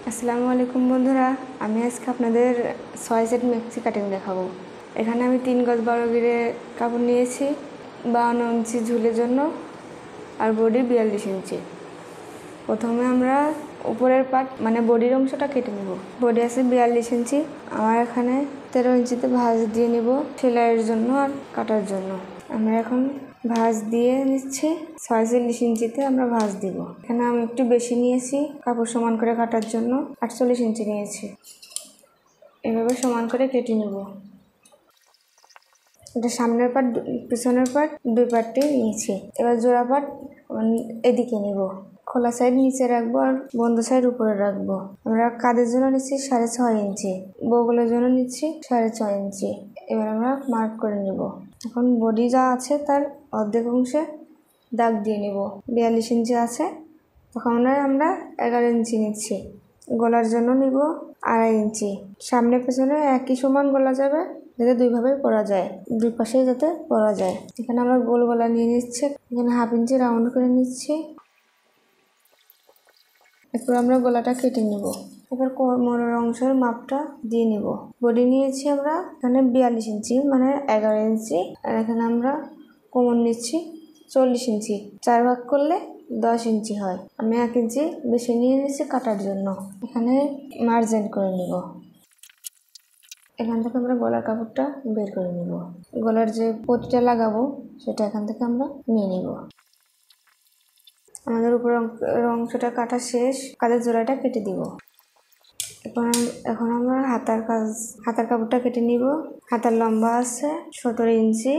আসসালামু আলাইকুম বন্ধুরা, আমি আজকে আপনাদের 6 সেট মেক্সি কাটিং দেখাবো। এখানে আমি 3 গজ 12 গিরে কাপড় নিয়েছি 52 ইঞ্চি ঝুলের জন্য আর বডি 42 ইঞ্চি। প্রথমে আমরা উপরের পার্ট মানে বডির অংশটা কেটে নেব। বডি আছে 42 ইঞ্চি, আমার এখানে 13 ইঞ্চিতে ভাঁজ দিয়ে নেব সেলাইয়ের জন্য আর কাটার জন্য। আমরা এখন ভাঁজ দিয়ে নিচ্ছি 46 ইঞ্চিতে আমরা ভাঁজ দিব। এখানে আমি একটু বেশি নিয়েছি কাপড় সমান করে কাটার জন্য, 48 ইঞ্চি নিয়েছি। এভাবে সমান করে কেটে নেব। এটা সামনের পার্ট, পিছনের পার্ট দুই পার্টই নিয়েছি। এবার জোড়া পার্ট এদিকে নেব। খোলা সাইড নিচে রাখবো আর বন্ধ সাইড উপরে রাখবো। আমরা কাঁধের জন্য নিচ্ছি 6.5 ইঞ্চি, বগলের জন্য নিচ্ছি 6.5 ইঞ্চি। এবার আমরা মার্ক করে নেব। এখন বডি যা আছে তার অর্ধেক অংশে দাগ দিয়ে নেব। 42 ইঞ্চি আছে, তখন আমরা 11 ইঞ্চি নিচ্ছি। গলার জন্য নিব 2.5 ইঞ্চি। সামনে পেছনে একই সমান গলা যাবে, যাতে দুইভাবে পরা যায়, দুই পাশে যাতে পরা যায়। এখানে আমরা গোল গলা নিয়ে নিচ্ছি, এখানে 1/2 ইঞ্চি রাউন্ড করে নিচ্ছি। এরপর আমরা গলাটা কেটে নেব। এবার কোমরের অংশের মাপটা দিয়ে নিব। বডি নিয়েছি আমরা এখানে 42 ইঞ্চি মানে 11 ইঞ্চি, আর এখানে আমরা কোমর নিচ্ছি 40 ইঞ্চি। 4 ভাগ করলে 10 ইঞ্চি হয়। আমি 1 ইঞ্চি বেশি নিয়ে নিচ্ছি কাটার জন্য। এখানে মার্জিন করে নিব। এখান থেকে আমরা গলার কাপড়টা বের করে নিব। গলার যে পটিটা লাগাবো সেটা এখান থেকে আমরা নিয়ে নিব। আমাদের উপরের অংশটা কাটা শেষ, কাঁধের জোড়াটা কেটে দিব। এখন আমরা হাতার কাপড়টা কেটে নিব। হাতার লম্বা আছে 17 ইঞ্চি,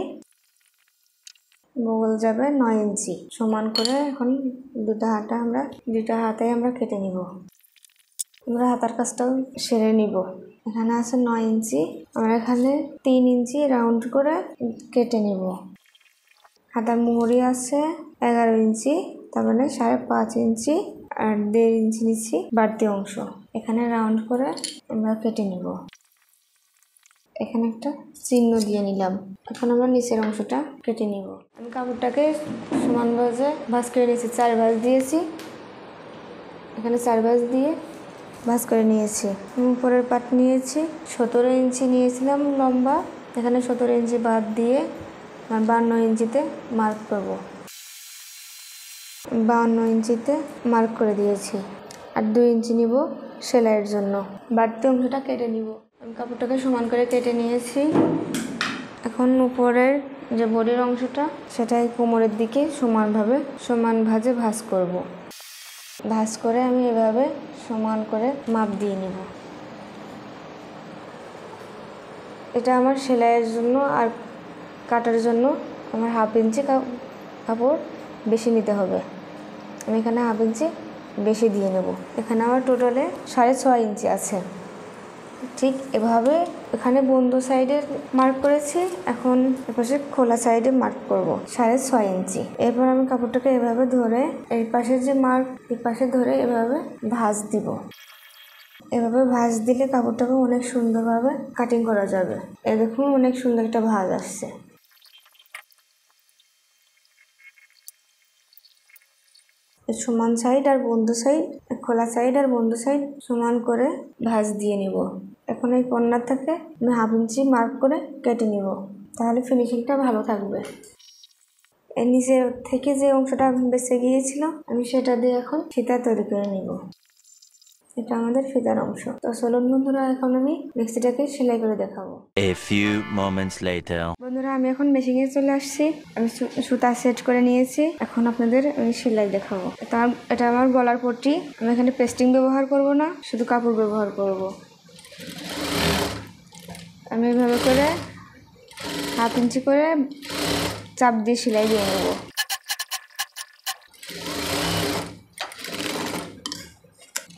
বগল যাবে 9 ইঞ্চি। সমান করে এখন দুটা হাতে আমরা কেটে নিব। আমরা হাতার কাজটাও সেরে নিব। এখানে আছে 9 ইঞ্চি, আমরা এখানে 3 ইঞ্চি রাউন্ড করে কেটে নিব। হাতার মুহুরি আছে 11 ইঞ্চি, তার মানে 5.5 ইঞ্চি আর 1.5 ইঞ্চি নিচ্ছি বাড়তি অংশ। এখানে রাউন্ড করে আমরা কেটে নিব। এখানে একটা চিহ্ন দিয়ে নিলাম। এখন আমরা নিচের অংশটা কেটে নিব। আমি কাপড়টাকে সমান ভাঁজ করে নিয়েছি, 4 ভাঁজ দিয়েছি। এখানে 4 ভাঁজ দিয়ে ভাঁজ করে নিয়েছি। উপরের পাট নিয়েছি 17 ইঞ্চি নিয়েছিলাম লম্বা, এখানে 17 ইঞ্চি বাদ দিয়ে 52 ইঞ্চিতে মার্ক করব। 52 ইঞ্চিতে মার্ক করে দিয়েছি। আর 2 ইঞ্চি নিব সেলাইয়ের জন্য। বাড়তি অংশটা কেটে নিব। আমি কাপড়টাকে সমান করে কেটে নিয়েছি। এখন উপরের যে বডির অংশটা সেটাই কোমরের দিকে সমান ভাঁজে ভাঁজ করব। ভাঁজ করে আমি এভাবে সমান করে মাপ দিয়ে নিব। এটা আমার সেলাইয়ের জন্য আর কাটার জন্য আমার 1/2 ইঞ্চি কাপড় বেশি নিতে হবে। আমি এখানে 1/2 ইঞ্চি বেশি দিয়ে নেব। এখানে আমার টোটালে 6.5 ইঞ্চি আছে। ঠিক এভাবে এখানে বন্ধ সাইডে মার্ক করেছি, এখন এপাশে খোলা সাইডে মার্ক করব 6.5 ইঞ্চি। এরপর আমি কাপড়টাকে এভাবে ধরে এই পাশে যে মার্ক এই পাশে ধরে এভাবে ভাঁজ দিব। এভাবে ভাঁজ দিলে কাপড়টাকে অনেক সুন্দরভাবে কাটিং করা যাবে। এই দেখুন অনেক সুন্দর একটা ভাঁজ আসছে। সমান সাইড আর বন্ধ সাইড, খোলা সাইড আর বন্ধ সাইড সমান করে ভাঁজ দিয়ে নিব। এখন এই কর্নার থেকে আমি 1/2 ইঞ্চি মার্ক করে কেটে নিব, তাহলে ফিনিশিংটা ভালো থাকবে। এর নিচের থেকে যে অংশটা বেঁচে গিয়েছিল আমি সেটা দিয়ে এখন ফিতা তৈরি করে নিব। এটা আমাদের ফিতার অংশ। তো চলুন বন্ধুরা, এখন আমি মেক্সিটাকে সেলাই করে দেখাবো। বন্ধুরা, আমি এখন মেশিনে চলে আসছি। আমি সুতা সেট করে নিয়েছি। এখন আপনাদের আমি সেলাই দেখাবো। এটা আমার গলার পট্টি। আমি এখানে পেস্টিং ব্যবহার করব না, শুধু কাপড় ব্যবহার করব। আমি এভাবে করে 1/2 ইঞ্চি করে চাপ দিয়ে সেলাই দিয়ে নেব।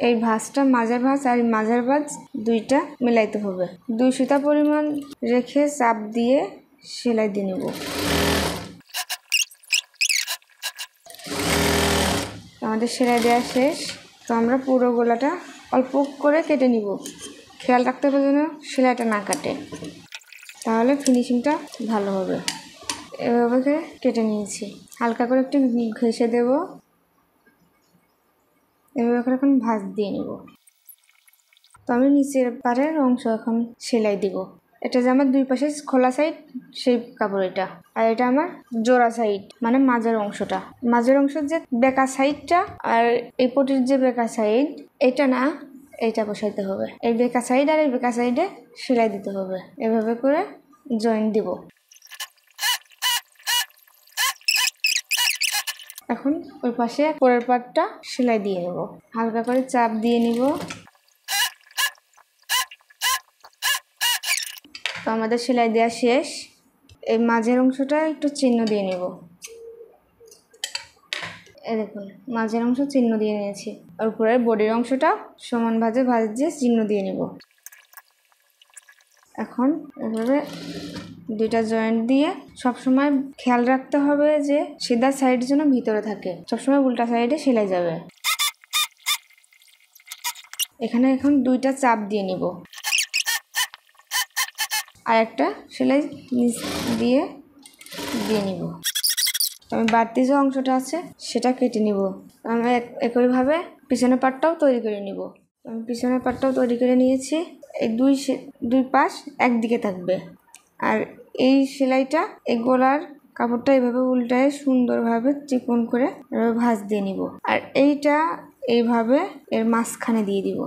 এই ভাঁজটা মাঝার ভাঁজ আর মাঝার ভাঁজ দুইটা মিলাইতে হবে। 2 সুতা পরিমাণ রেখে চাপ দিয়ে সেলাই দিয়ে নেব। আমাদের সেলাই দেওয়া শেষ। তো আমরা পুরো গলাটা অল্প করে কেটে নিব। খেয়াল রাখতে হবে যেন সেলাইটা না কাটে, তাহলে ফিনিশিংটা ভালো হবে। এভাবে কেটে নিয়েছি। হালকা করে একটু ঘষে দেব। এভাবে করে এখন ভাঁজ দিয়ে নেব। তো আমি নিচের পাড়ের অংশ এখন সেলাই দিব। এটা যে আমার দুই পাশে খোলা সাইড সেই কাপড় এটা, আর এটা আমার জোড়া সাইড মানে মাঝের অংশটা। মাঝের অংশের যে বেকা সাইডটা আর এই পটির যে বেকা সাইড এটা না, এইটা বসাইতে হবে। এই বেকা সাইড আর এই বেকা সাইডে সেলাই দিতে হবে, এভাবে করে জয়েন্ট দিব। এখন ওই পাশে পরের পাটটা সেলাই দিয়ে নেব, হালকা করে চাপ দিয়ে নিব। তো আমাদের সেলাই দেওয়া শেষ। এই মাঝের অংশটা একটু চিহ্ন দিয়ে নেব। এই দেখুন মাঝের অংশ চিহ্ন দিয়ে নিয়েছি, আর উপরের বডির অংশটা সমান ভাঁজ দিয়ে চিহ্ন দিয়ে নেব। এখন এভাবে দুইটা জয়েন্ট দিয়ে সবসময় খেয়াল রাখতে হবে যে সিধা সাইড যেন ভিতরে থাকে, সবসময় উল্টা সাইডে সেলাই যাবে। এখানে এখন দুইটা চাপ দিয়ে নিব, আর একটা সেলাই নিচ দিয়ে নিব। আমি বাড়তি যে অংশটা আছে সেটা কেটে নিব। আমি একইভাবে পিছনের পাটটাও তৈরি করে নিব। আমি পিছনের পাটটাও তৈরি করে নিয়েছি। এই দুই পাশ একদিকে থাকবে, আর এই সেলাইটা এই গলার কাপড়টা এইভাবে উল্টায় সুন্দরভাবে চিকন করে এভাবে ভাঁজ দিয়ে নিব, আর এইটা এইভাবে এর মাঝখানে দিয়ে দিব।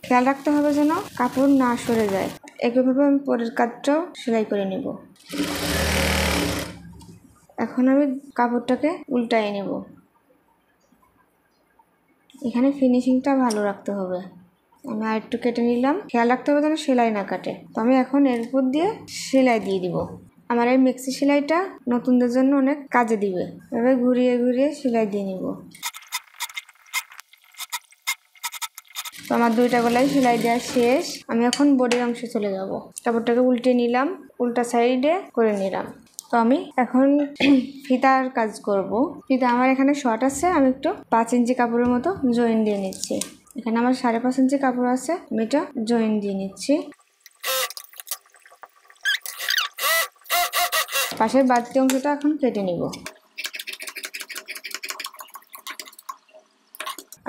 খেয়াল রাখতে হবে যেন কাপড় না সরে যায়। একইভাবে আমি পরের কাজটাও সেলাই করে নেব। এখন আমি কাপড়টাকে উল্টায় নেব। এখানে ফিনিশিংটা ভালো রাখতে হবে। আমি আর একটু কেটে নিলাম, খেয়াল রাখতে হবে যেন সেলাই না কাটে। তো আমি এখন এর উপর দিয়ে সেলাই দিয়ে দিব। আমার এই মেক্সি সেলাইটা নতুনদের জন্য অনেক কাজে দিবে। এভাবে ঘুরিয়ে ঘুরিয়ে সেলাই দিয়ে নিব। তো আমার দুইটা গলায় সেলাই দেওয়া শেষ। আমি এখন বডির অংশে চলে যাব। কাপড়টাকে উল্টে নিলাম, উল্টা সাইডে করে নিলাম। তো আমি এখন ফিতার কাজ করব। ফিতা আমার এখানে শর্ট আছে, আমি একটু 5 ইঞ্চি কাপড়ের মতো জয়েন দিয়ে নিচ্ছি। এখানে আমার 5.5 ইঞ্চি কাপড় আছে, আমি এটা জয়েন দিয়ে নিচ্ছি। পাশের বাড়তি অংশটা এখন কেটে নিব।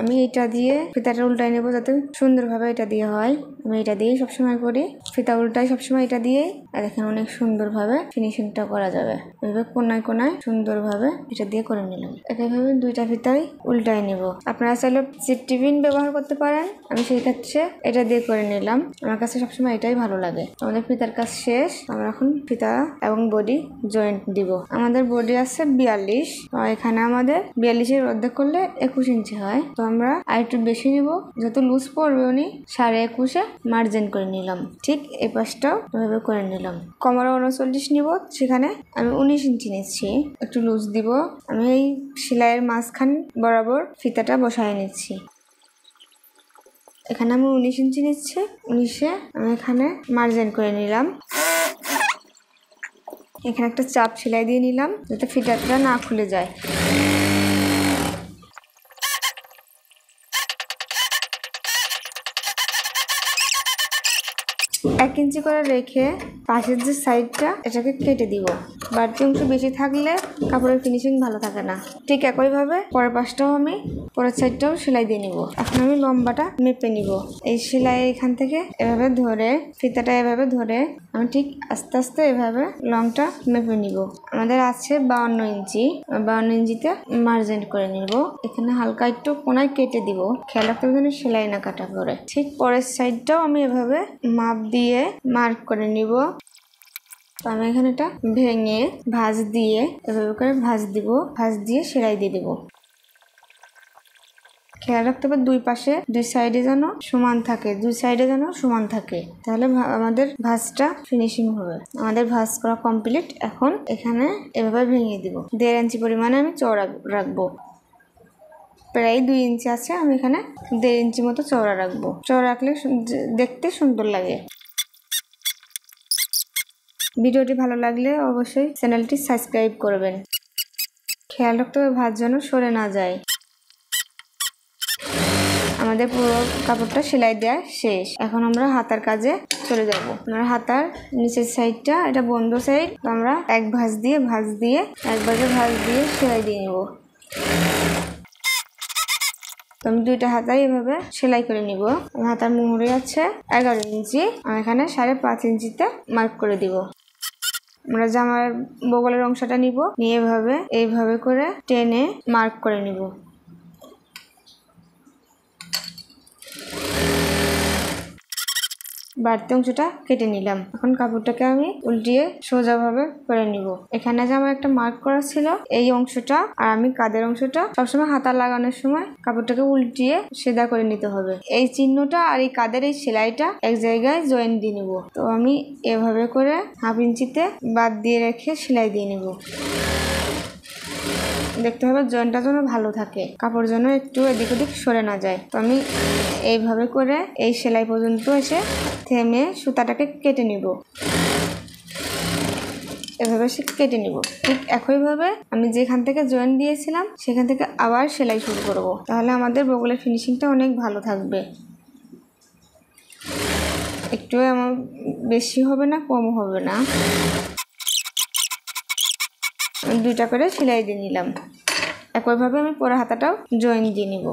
আমি এটা দিয়ে ফিতাটা উল্টাই নেব যাতে সুন্দরভাবে এটা দিয়ে হয়। আমি এটা দিয়ে সবসময় করি, ফিতা উল্টাই সবসময় এটা দিয়েই। আর এখানে অনেক সুন্দরভাবে ফিনিশিংটা করা যাবে। এভাবে কোনায় কোনায় সুন্দরভাবে এটা দিয়ে করে নিলাম। একইভাবে দুইটা ফিতাই উল্টাই নেব। আপনারা চাইলে সিট টিফিন ব্যবহার করতে পারেন, আমি সেই ক্ষেত্রে এটা দিয়ে করে নিলাম। আমার কাছে সবসময় এটাই ভালো লাগে। আমাদের ফিতার কাজ শেষ। আমরা এখন ফিতা এবং বডি জয়েন্ট দিব। আমাদের বডি আছে 42, এখানে আমাদের 42-এর অর্ধেক করলে 21 ইঞ্চি হয়। তো আমরা আর একটু বেশি নিব, যত লুজ পড়বে উনি 21.5-এ মার্জিন করে নিলাম। ঠিক এই পাশটাও এভাবে করে নিলাম। কোমরে 39 নিব, সেখানে আমি 19 ইঞ্চি নিচ্ছি। একটু লুজ দিব। আমি এই সেলাইয়ের মাঝখান বরাবর ফিতাটা বসায় নিচ্ছি। এখানে আমি 19 ইঞ্চি নিচ্ছি, 19-এ আমি এখানে মার্জিন করে নিলাম। এখানে একটা চাপ সেলাই দিয়ে নিলাম যাতে ফিতাটা না খুলে যায়। 1 ইঞ্চি করে রেখে পাশের যে সাইডটা এটাকে কেটে দিব। বাড়তি অংশ বেশি থাকলে কাপড়ের ফিনিশিং ভালো থাকে না। ঠিক একইভাবে পরের পাশটাও আমি পরের সাইডটাও সেলাই দিয়ে নিব। এখন আমি লম্বাটা মেপে নিব। এই সেলাই এখান থেকে এভাবে ধরে ফিতাটা এভাবে ধরে আমি ঠিক আস্তে আস্তে এভাবে লংটা মেপে নিব। আমাদের আছে 52 ইঞ্চি, 52 ইঞ্চিতে মার্জিন করে নিব। এখানে হালকা একটু কোনায় কেটে দিব, খেয়াল রাখতে হবে সেলাই না কাটা পরে। ঠিক পরের সাইডটাও আমি এভাবে মাপ দিয়ে মার্ক করে নিব। তো আমি এখানে এটা ভেঙে ভাঁজ দিয়ে এভাবে করে ভাঁজ দিব, ভাঁজ দিয়ে সেলাই দিয়ে দেব। খেয়াল রাখতে হবে দুই পাশে দুই সাইডে যেন সমান থাকে, তাহলে আমাদের ভাঁজটা ফিনিশিং হবে। আমাদের ভাঁজ করা কমপ্লিট। এখন এখানে এভাবে ভেঙে দিব। 1.5 ইঞ্চি পরিমাণে আমি চওড়া রাখবো। প্রায় 2 ইঞ্চি আছে, আমি এখানে 1.5 ইঞ্চি মতো চওড়া রাখবো। চওড়া রাখলে দেখতে সুন্দর লাগে। ভিডিওটি ভালো লাগলে অবশ্যই চ্যানেলটি সাবস্ক্রাইব করবেন। খেয়াল রাখতে হবে ভাঁজ যেন সরে না যায়। আমাদের পুরো কাপড়টা সেলাই দেওয়া শেষ। এখন আমরা হাতার কাজে চলে যাব। আমরা হাতার নিচের সাইডটা এটা বন্ধ সাইড, আমরা এক ভাঁজ দিয়ে সেলাই দিয়ে নেব। তো আমি দুইটা হাতায় এভাবে সেলাই করে নিব। আমার হাতার মুহুরি আছে 11 ইঞ্চি, আমি এখানে 5.5 ইঞ্চিতে মার্ক করে দিব। আমরা জামার বগলের অংশটা নিব, নিয়ে এইভাবে করে টেনে মার্ক করে নিব। বাড়তি অংশটা কেটে নিলাম। এখন কাপড়টাকে আমি উল্টিয়ে সোজাভাবে করে নিব। এখানে যে আমার একটা মার্ক করা ছিল এই অংশটা, আর আমি কাঁধের অংশটা সবসময় হাতা লাগানোর সময় কাপড়টাকে উল্টিয়ে সিধা করে নিতে হবে। এই চিহ্নটা আর এই কাঁধের এই সেলাইটা এক জায়গায় জয়েন দিয়ে নিব। তো আমি এভাবে করে 1/2 ইঞ্চিতে বাদ দিয়ে রেখে সেলাই দিয়ে নিব। দেখতে হবে জয়েন্টটা যেন ভালো থাকে, কাপড় যেন একটু এদিক ওদিক সরে না যায়। তো আমি এইভাবে করে এই সেলাই পর্যন্ত এসে থেমে সুতাটাকে কেটে নিব। এভাবে কেটে নিব। ঠিক একইভাবে আমি যেখান থেকে জয়েন দিয়েছিলাম সেখান থেকে আবার সেলাই শুরু করব, তাহলে আমাদের বগলের ফিনিশিংটা অনেক ভালো থাকবে। একটু এমন বেশি হবে না, কম হবে না। আমি 2টা করে সেলাই দিয়ে নিলাম। একইভাবে আমি পরের হাতাটাও জয়েন দিয়ে নিব।